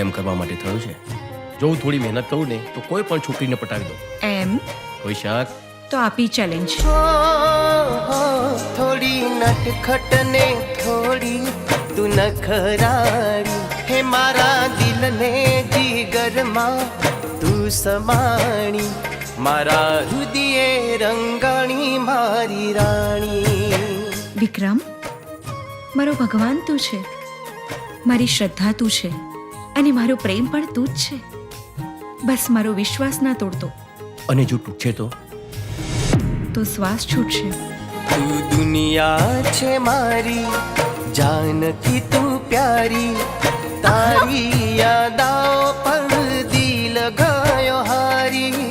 પ્રેમ કરવા માટે થયો છે. જો હું થોડી મહેનત કરું ને તો કોઈ પણ છોકરીને પટાવી દઉં. એમ કોઈ શક? તો આપી ચેલેન્જ. થોડી નટખટ ને થોડી તું નખરાળી, હે મારા દિલને જીગરમાં તું સમાણી, મારા હૃદયે રંગાણી મારી રાણી. વિક્રમ, મારો ભગવાન તું છે, મારી શ્રદ્ધા તું છે અને મારો પ્રેમ પણ તું જ છે. બસ મારો વિશ્વાસ ના તોડતો. અને જો તૂટશે તો તો શ્વાસ છૂટશે. તું દુનિયા છે મારી, જાનકી તું પ્યારી, તારી યાદાઓ પર દિલ ગયો હારી.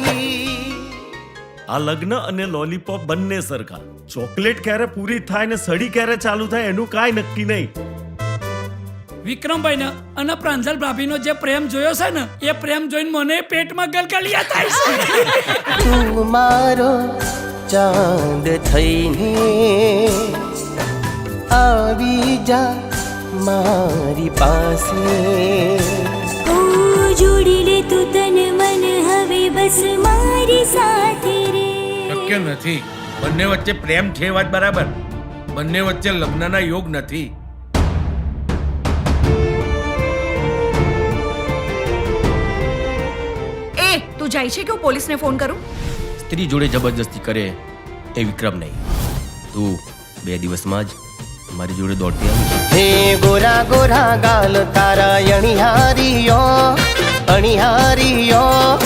આ લગ્ન અને લોલીપોપ બંને સરખા. ચોકલેટ ક્યારે પૂરી થાય ને સડી ક્યારે ચાલુ થાય એનું કાંઈ નક્કી નહીં. વિક્રમભાઈ ને અને પ્રાંજલ ભાભીનો જે પ્રેમ જોયો છે ને એ પ્રેમ જોઈને મને પેટમાં ગલગલિયા થાય છે. તું મારો ચાંદ થઈને આવી જા મારી પાસે. જોડી લે તું તન મન હવે બસ મારી સાથે રે. શક્ય નથી. બંને વચ્ચે પ્રેમ છે વાત બરાબર, બંને વચ્ચે લગ્નના યોગ નથી. એ તું જાય છે કે હું પોલીસને ફોન કરું? સ્ત્રી જોડે જબરજસ્તી કરે એ વિક્રમ નહીં. તું 2 દિવસમાં જ મારી જોડે દોડતી આવી. હે ગોરા ગોરા ગાલ તારા અણિહારીયો, અણિહારીયો,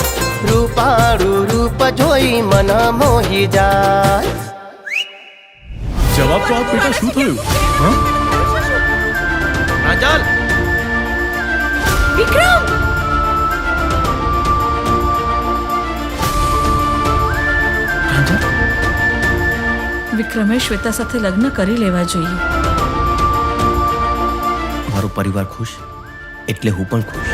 રૂપાળું રૂપ જોઈ મન મોહી જાય. જવાબ તો આપ બેટા, શું થયું? હા? રાજલ, વિક્રમ! વિક્રમે શ્વેતા સાથે લગ્ન કરી લેવા જોઈએ. મારો પરિવાર ખુશ એટલે હું પણ ખુશ.